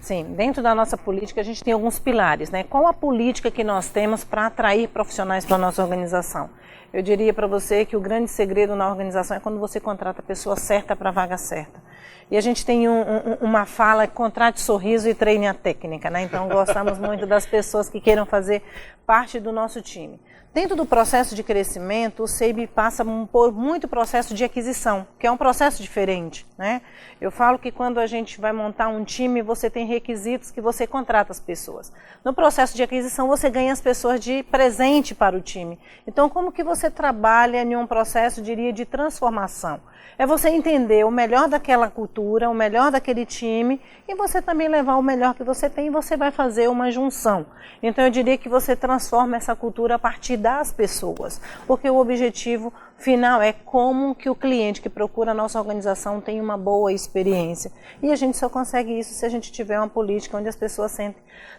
Sim, dentro da nossa política a gente tem alguns pilares, né? Qual a política que nós temos para atrair profissionais para a nossa organização? Eu diria para você que o grande segredo na organização é quando você contrata a pessoa certa para a vaga certa. E a gente tem uma fala, contrate sorriso e treine a técnica, né? Então gostamos muito das pessoas que queiram fazer parte do nosso time. Dentro do processo de crescimento, o SEIB passa por muito processo de aquisição, que é um processo diferente, né? Eu falo que quando a gente vai montar um time, você tem requisitos que você contrata as pessoas. No processo de aquisição, você ganha as pessoas de presente para o time. Então, como que você trabalha em um processo, diria, de transformação? É você entender o melhor daquela cultura, o melhor daquele time e você também levar o melhor que você tem e você vai fazer uma junção. Então eu diria que você transforma essa cultura a partir das pessoas, porque o objetivo final é como que o cliente que procura a nossa organização tem uma boa experiência. E a gente só consegue isso se a gente tiver uma política onde as pessoas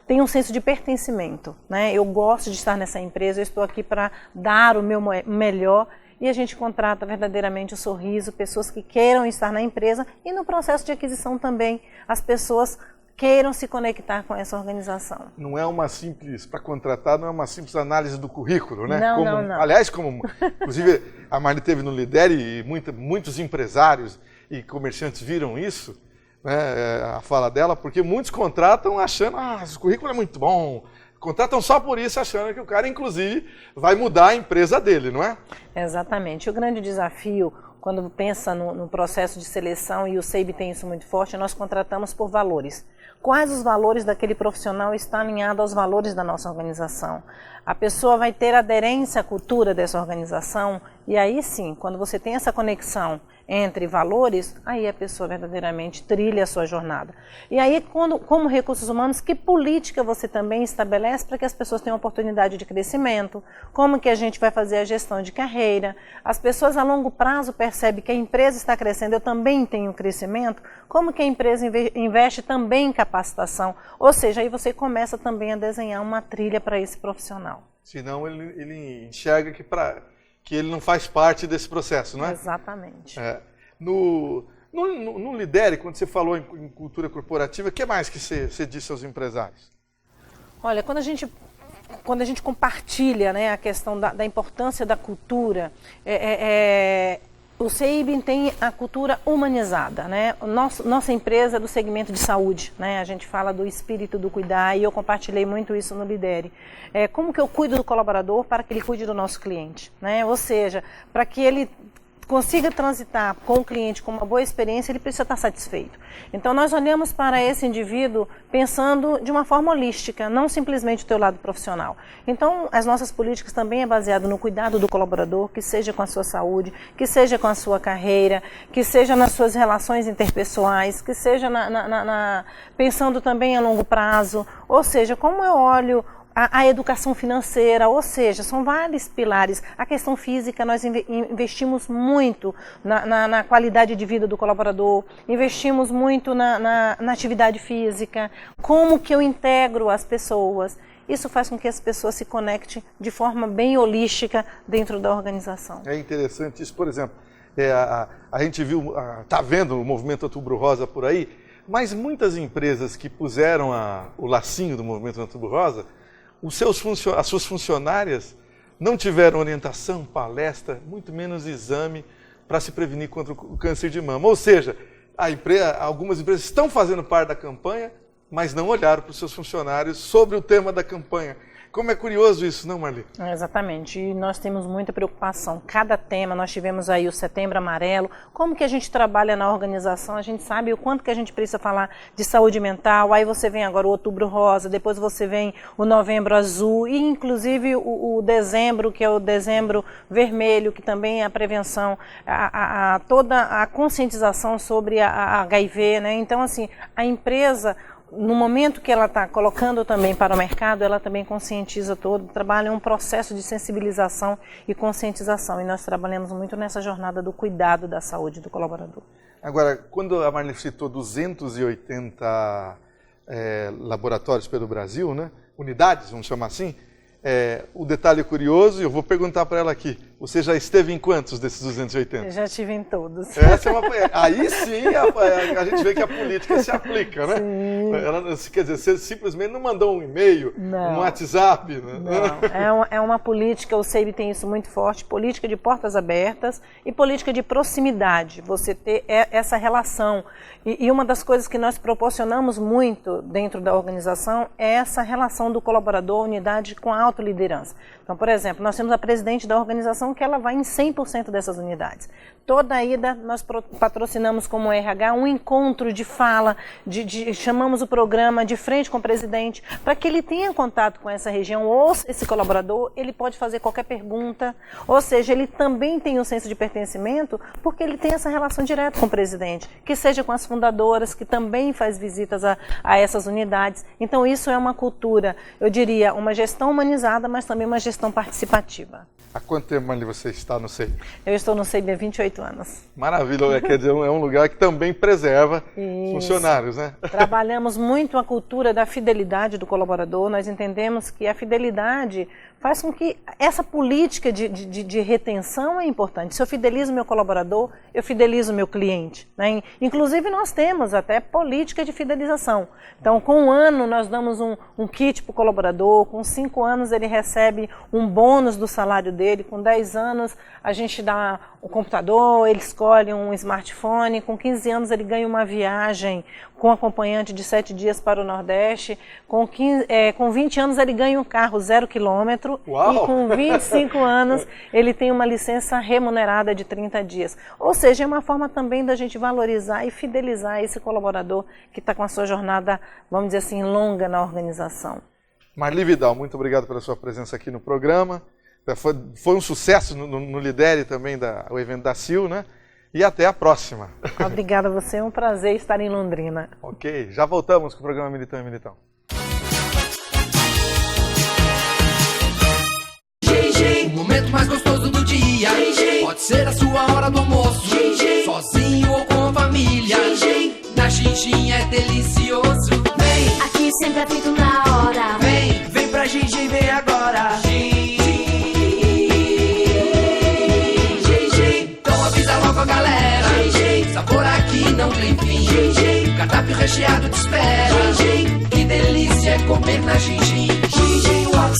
têm um senso de pertencimento, né? Eu gosto de estar nessa empresa, eu estou aqui para dar o meu melhor e a gente contrata verdadeiramente o sorriso, pessoas que queiram estar na empresa e no processo de aquisição também as pessoas queiram se conectar com essa organização. Não é uma simples, para contratar, não é uma simples análise do currículo, né? Não, não. Aliás, inclusive a Marli teve no Lidere e muitos empresários e comerciantes viram isso, né, a fala dela, porque muitos contratam achando, esse currículo é muito bom, contratam só por isso, achando que o cara, inclusive, vai mudar a empresa dele, não é? Exatamente. O grande desafio, quando pensa no processo de seleção, e o SEIB tem isso muito forte, nós contratamos por valores. Quais os valores daquele profissional está alinhado aos valores da nossa organização? A pessoa vai ter aderência à cultura dessa organização, e aí sim, quando você tem essa conexão entre valores, aí a pessoa verdadeiramente trilha a sua jornada. E aí, como recursos humanos, que política você também estabelece para que as pessoas tenham oportunidade de crescimento? Como que a gente vai fazer a gestão de carreira? As pessoas a longo prazo percebem que a empresa está crescendo, eu também tenho crescimento. Como que a empresa investe também em capacitação? Ou seja, aí você começa também a desenhar uma trilha para esse profissional. Senão ele enxerga que ele não faz parte desse processo, não é? Exatamente. No Lidere, quando você falou em cultura corporativa, o que mais que você disse aos empresários? Olha, quando a gente compartilha, né, a questão da importância da cultura, o SEIB tem a cultura humanizada, né? Nossa empresa é do segmento de saúde, né? A gente fala do espírito do cuidar e eu compartilhei muito isso no Lidere. Como que eu cuido do colaborador para que ele cuide do nosso cliente, né? Ou seja, para que ele consiga transitar com o cliente com uma boa experiência, ele precisa estar satisfeito. Então nós olhamos para esse indivíduo pensando de uma forma holística, não simplesmente o teu lado profissional. Então as nossas políticas também é baseado no cuidado do colaborador, que seja com a sua saúde, que seja com a sua carreira, que seja nas suas relações interpessoais, que seja pensando também a longo prazo, ou seja, como eu olho a educação financeira, ou seja, são vários pilares. A questão física, nós investimos muito na qualidade de vida do colaborador, investimos muito na atividade física, como que eu integro as pessoas. Isso faz com que as pessoas se conectem de forma bem holística dentro da organização. É interessante isso, por exemplo, a gente está vendo o movimento Outubro Rosa por aí, mas muitas empresas que puseram o lacinho do movimento Outubro Rosa, as suas funcionárias não tiveram orientação, palestra, muito menos exame para se prevenir contra o câncer de mama. Ou seja, algumas empresas estão fazendo parte da campanha, mas não olharam para os seus funcionários sobre o tema da campanha. Como é curioso isso, não, Marli? Exatamente, e nós temos muita preocupação. Cada tema, nós tivemos aí o Setembro Amarelo, como que a gente trabalha na organização, a gente sabe o quanto que a gente precisa falar de saúde mental, aí você vem agora o Outubro Rosa, depois você vem o Novembro Azul, e inclusive o Dezembro, que é o Dezembro Vermelho, que também é a prevenção, toda a conscientização sobre a HIV, né? Então, assim, a empresa, no momento que ela está colocando também para o mercado, ela também conscientiza todo, trabalha um processo de sensibilização e conscientização. E nós trabalhamos muito nessa jornada do cuidado da saúde do colaborador. Agora, quando a Marli citou 280 laboratórios pelo Brasil, né, unidades, vamos chamar assim, o detalhe curioso, eu vou perguntar para ela aqui, você já esteve em quantos desses 280? Eu já estive em todos. Aí sim a gente vê que a política se aplica, né? Sim. Quer dizer, você simplesmente não mandou um e-mail, um WhatsApp. Né? Não, é uma política, o SEIB tem isso muito forte, política de portas abertas e política de proximidade, você ter essa relação. E uma das coisas que nós proporcionamos muito dentro da organização é essa relação do colaborador, unidade com a autoliderança. Então, por exemplo, nós temos a presidente da organização que ela vai em 100% dessas unidades. Toda ida nós patrocinamos como RH um encontro de fala, chamamos o programa de frente com o presidente, para que ele tenha contato com essa região, ouça esse colaborador, ele pode fazer qualquer pergunta, ou seja, ele também tem um senso de pertencimento, porque ele tem essa relação direta com o presidente, que seja com as fundadoras, que também faz visitas a essas unidades. Então isso é uma cultura, eu diria, uma gestão humanizada, mas também uma gestão participativa. Há quanto tempo, Marli, você está no SEIB? Eu estou no SEIB há 28 anos. Maravilha, quer dizer, é um lugar que também preserva funcionários, né? Trabalhamos muito a cultura da fidelidade do colaborador, nós entendemos que a fidelidade faz com que essa política de retenção é importante. Se eu fidelizo meu colaborador, eu fidelizo meu cliente, né? Inclusive nós temos até política de fidelização. Então, com 1 ano nós damos um kit para o colaborador, com 5 anos ele recebe um bônus do salário dele, com 10 anos a gente dá o computador, ele escolhe um smartphone, com 15 anos ele ganha uma viagem com acompanhante de 7 dias para o Nordeste, com 20 anos ele ganha um carro 0 quilômetro. Uau! E com 25 anos ele tem uma licença remunerada de 30 dias. Ou seja, é uma forma também da gente valorizar e fidelizar esse colaborador que está com a sua jornada, vamos dizer assim, longa na organização. Marli Vidal, muito obrigado pela sua presença aqui no programa. Foi um sucesso no Lidere também, o evento da CIL, né? E até a próxima. Obrigada a você, é um prazer estar em Londrina. Ok, já voltamos com o programa Militão e Militão. O momento mais gostoso do dia. Pode ser a sua hora do almoço, sozinho ou com a família. Na Xinxin é delicioso. Vem, Aqui sempre atento na hora. vem pra Xinxin, vem agora. Então avisa logo a galera. Sabor aqui não tem fim. O cardápio recheado te espera. Que delícia é comer na Xinxin.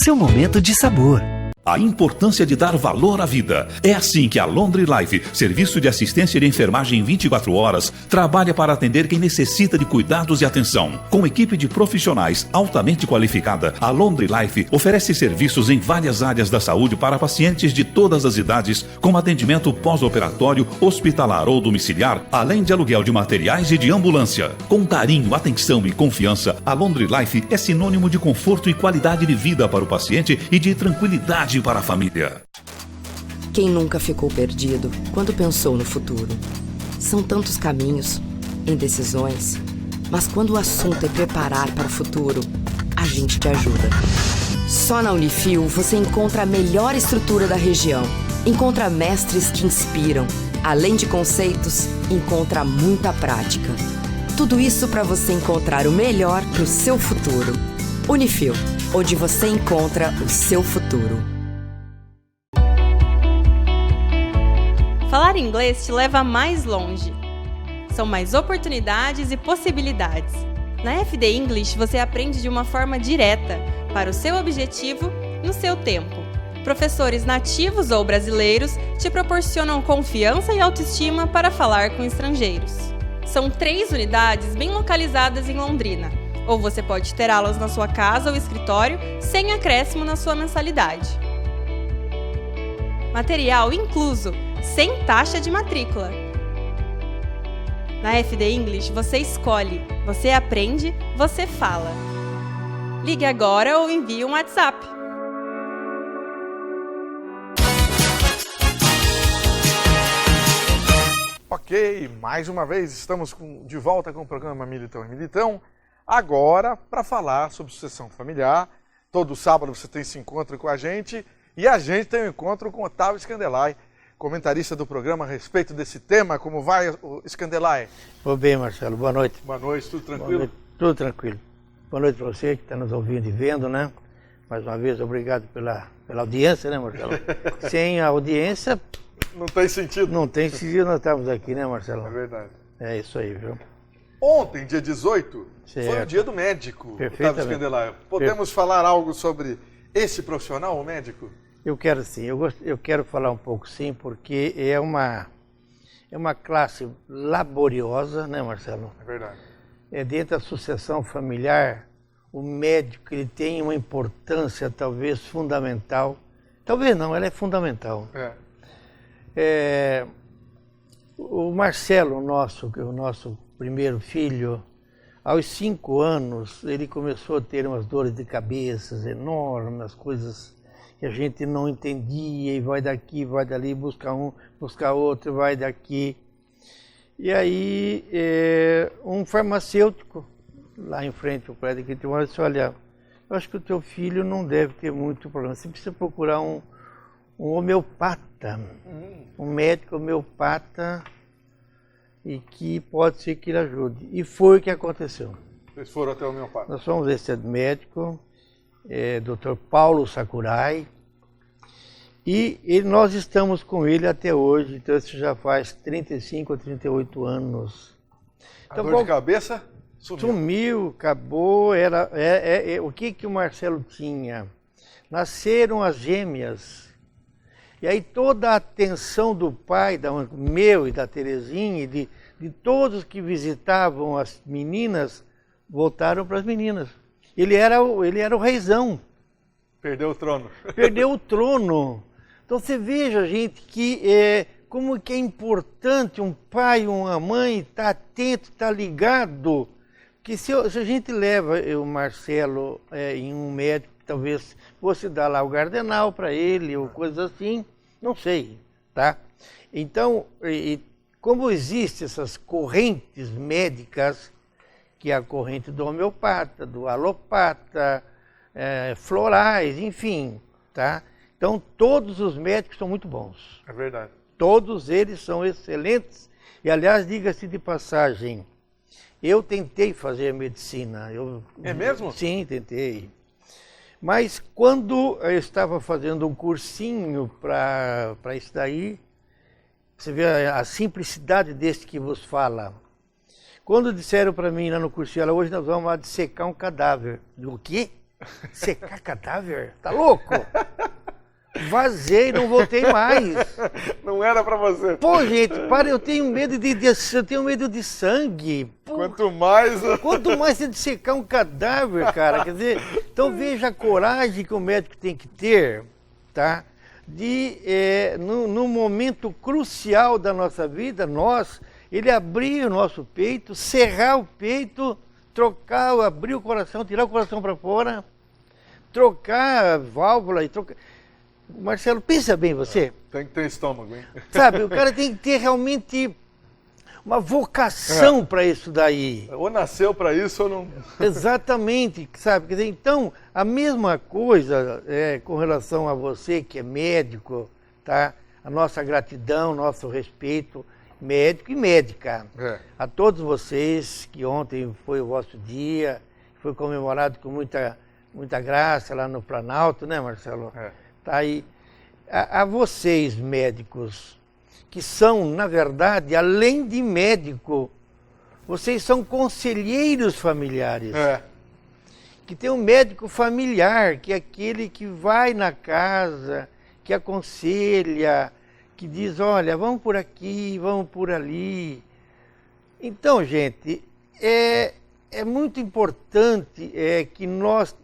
Seu momento de sabor. A importância de dar valor à vida. É assim que a Laundry Life, serviço de assistência de enfermagem 24 horas, trabalha para atender quem necessita de cuidados e atenção. Com equipe de profissionais altamente qualificada, a Laundry Life oferece serviços em várias áreas da saúde para pacientes de todas as idades, com atendimento pós-operatório, hospitalar ou domiciliar, além de aluguel de materiais e de ambulância. Com carinho, atenção e confiança, a Laundry Life é sinônimo de conforto e qualidade de vida para o paciente e de tranquilidade para a família. Quem nunca ficou perdido quando pensou no futuro? São tantos caminhos, indecisões, mas quando o assunto é preparar para o futuro, a gente te ajuda. Só na Unifil você encontra a melhor estrutura da região, encontra mestres que inspiram, além de conceitos, encontra muita prática. Tudo isso para você encontrar o melhor para o seu futuro. Unifil, onde você encontra o seu futuro. Falar inglês te leva mais longe. São mais oportunidades e possibilidades. Na FD English você aprende de uma forma direta, para o seu objetivo, no seu tempo. Professores nativos ou brasileiros te proporcionam confiança e autoestima para falar com estrangeiros. São 3 unidades bem localizadas em Londrina, ou você pode ter aulas na sua casa ou escritório sem acréscimo na sua mensalidade. Material incluso, sem taxa de matrícula. Na FD English você escolhe, você aprende, você fala. Ligue agora ou envie um WhatsApp. Ok, mais uma vez estamos de volta com o programa Militão e Militão. Agora para falar sobre sucessão familiar. Todo sábado você tem esse encontro com a gente e a gente tem um encontro com Otávio Scandelay, comentarista do programa a respeito desse tema. Como vai, Scandelay? Vou bem, Marcelo. Boa noite. Boa noite, tudo tranquilo? Boa noite. Tudo tranquilo. Boa noite para você que está nos ouvindo e vendo, né? Mais uma vez, obrigado pela audiência, né, Marcelo? Sem a audiência... Não tem sentido. Não tem sentido nós estarmos aqui, né, Marcelo? É verdade. É isso aí, viu? Ontem, dia 18, certo, foi o dia do médico, Otávio Scandelay. Podemos falar algo sobre esse profissional, o médico? Eu quero sim, eu quero falar um pouco sim, porque é uma classe laboriosa, né, Marcelo? É verdade. Dentro da sucessão familiar, o médico ele tem uma importância talvez fundamental, talvez não, ela é fundamental. O Marcelo, o nosso primeiro filho, aos 5 anos, ele começou a ter umas dores de cabeça enormes, coisas que a gente não entendia, e vai daqui, vai dali, busca um, busca outro, vai daqui. E aí, um farmacêutico, lá em frente ao prédio que tem uma, disse, olha, eu acho que o teu filho não deve ter muito problema, você precisa procurar um homeopata, um médico homeopata, e que pode ser que ele ajude. E foi o que aconteceu. Vocês foram até o homeopata? Nós fomos esse médico, Dr. Paulo Sakurai, E nós estamos com ele até hoje, então isso já faz 35 ou 38 anos. A dor de cabeça sumiu. Sumiu, acabou. O que o Marcelo tinha? Nasceram as gêmeas. E aí toda a atenção do pai, meu e da Terezinha, e de todos que visitavam as meninas, voltaram para as meninas. Ele era o reizão. Perdeu o trono. Perdeu o trono. Então você veja, gente, que como que é importante um pai, uma mãe estar atento, estar ligado. Que se a gente leva o Marcelo em um médico, talvez fosse dar lá o Gardenal para ele, ou coisas assim, não sei, tá? Então, como existem essas correntes médicas, que é a corrente do homeopata, do alopata, florais, enfim, tá? Então, todos os médicos são muito bons. É verdade. Todos eles são excelentes. E, aliás, diga-se de passagem, eu tentei fazer medicina. É mesmo? Sim, tentei. Mas quando eu estava fazendo um cursinho para isso daí, você vê a simplicidade desse que vos fala. Quando disseram para mim lá no cursinho, hoje nós vamos lá dissecar um cadáver. O quê? Secar cadáver? Tá louco? Vazei, não voltei mais. Não era pra você. Pô, gente, eu tenho medo de sangue. Pô, quanto mais você dissecar um cadáver, cara. Quer dizer, então veja a coragem que o médico tem que ter, tá? No momento crucial da nossa vida, ele abrir o nosso peito, cerrar o peito, abrir o coração, tirar o coração para fora, trocar a válvula e trocar. Marcelo, pensa bem você. Tem que ter estômago, hein? Sabe, o cara tem que ter realmente uma vocação para isso daí. Ou nasceu para isso ou não... Exatamente, sabe? Quer dizer, então, a mesma coisa com relação a você que é médico, tá? A nossa gratidão, nosso respeito, médico e médica. A todos vocês que ontem foi o vosso dia, foi comemorado com muita graça lá no Planalto, né, Marcelo? Tá aí. A vocês, médicos, que são, na verdade, além de médico, vocês são conselheiros familiares. Que tem um médico familiar, que é aquele que vai na casa, que aconselha, que diz, olha, vamos por aqui, vamos por ali. Então, gente, é muito importante que nós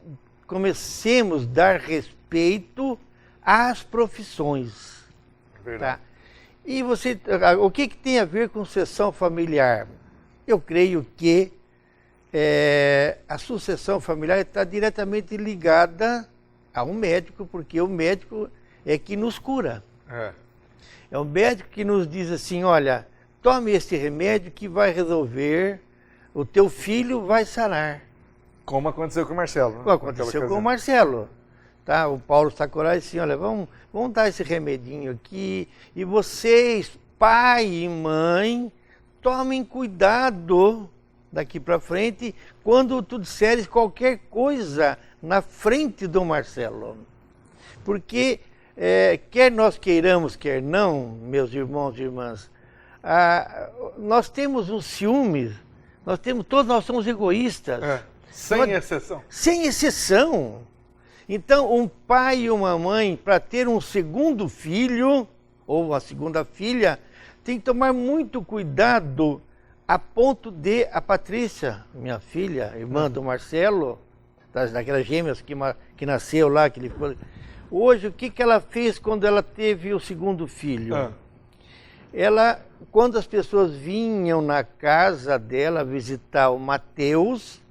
comecemos a dar respeito às profissões. Tá? E o que tem a ver com sucessão familiar? Eu creio que a sucessão familiar está diretamente ligada a um médico, porque o médico é que nos cura. É o médico que nos diz assim, olha, tome esse remédio que vai resolver, o teu filho vai sarar. Como aconteceu com o Marcelo. Né? Como aconteceu com o Marcelo. Tá? O Paulo Sakurai disse assim, olha, vamos dar esse remedinho aqui, e vocês, pai e mãe, tomem cuidado daqui para frente, quando tu disseres qualquer coisa na frente do Marcelo. Porque, quer nós queiramos, quer não, meus irmãos e irmãs, nós temos um ciúme, todos nós somos egoístas. Sem exceção. Sem exceção. Então, um pai e uma mãe, para ter um segundo filho, ou uma segunda filha, tem que tomar muito cuidado, a ponto de a Patrícia, minha filha, irmã do Marcelo, daquelas gêmeas que nasceu lá, que ele ficou... Hoje, o que ela fez quando ela teve o segundo filho? Quando as pessoas vinham na casa dela visitar o Mateus,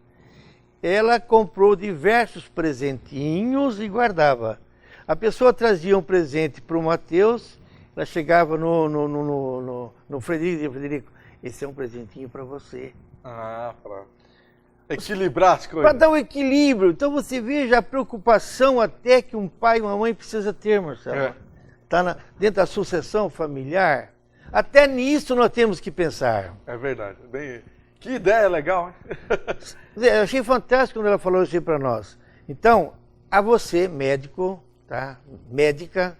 ela comprou diversos presentinhos e guardava. A pessoa trazia um presente para o Mateus, ela chegava no Frederico e dizia, Frederico, esse é um presentinho para você. Para equilibrar as coisas. Para dar um equilíbrio. Então você veja a preocupação até que um pai e uma mãe precisa ter, Marcelo. Está dentro da sucessão familiar. Até nisso nós temos que pensar. É verdade. Que ideia legal, hein? Eu achei fantástico quando ela falou isso para nós. Então, a você, médico, tá? Médica,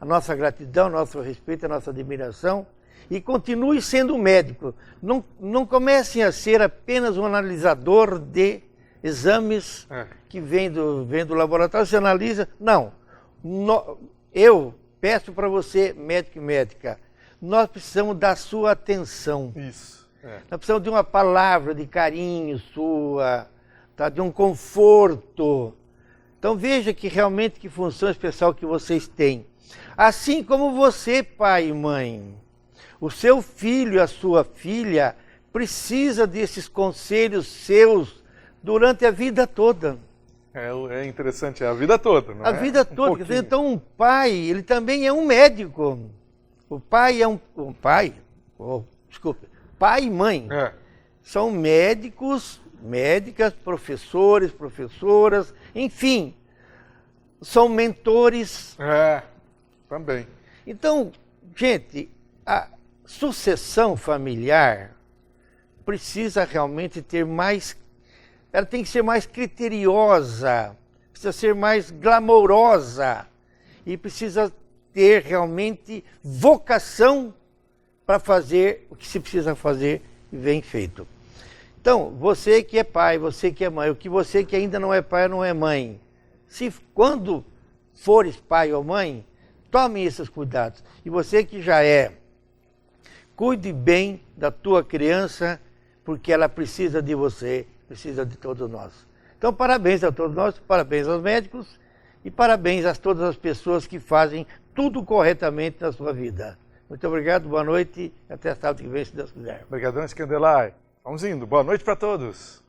a nossa gratidão, nosso respeito, a nossa admiração. E continue sendo médico. Não comecem a ser apenas um analisador de exames que vem do laboratório, você analisa. Não. Eu peço para você, médico e médica, nós precisamos da sua atenção. Isso. Nós precisamos de uma palavra de carinho sua, tá? De um conforto. Então veja que realmente que função especial que vocês têm. Assim como você, pai e mãe, o seu filho, a sua filha, precisa desses conselhos seus durante a vida toda. É interessante, é a vida toda, não é? A vida toda. Então um pai, ele também é um médico. O pai é pai e mãe. São médicos, médicas, professores, professoras, enfim, são mentores. Também. Então, gente, a sucessão familiar precisa realmente ter mais, ela tem que ser mais criteriosa, precisa ser mais glamourosa e precisa ter realmente vocação para fazer o que se precisa fazer e bem feito. Então, você que é pai, você que é mãe, o que você que ainda não é pai, não é mãe, quando fores pai ou mãe, tome esses cuidados. E você que já é, cuide bem da tua criança, porque ela precisa de você, precisa de todos nós. Então, parabéns a todos nós, parabéns aos médicos e parabéns a todas as pessoas que fazem tudo corretamente na sua vida. Muito obrigado, boa noite e até sábado que vem, se Deus quiser. Obrigadão, Scandelai. Vamos indo. Boa noite para todos.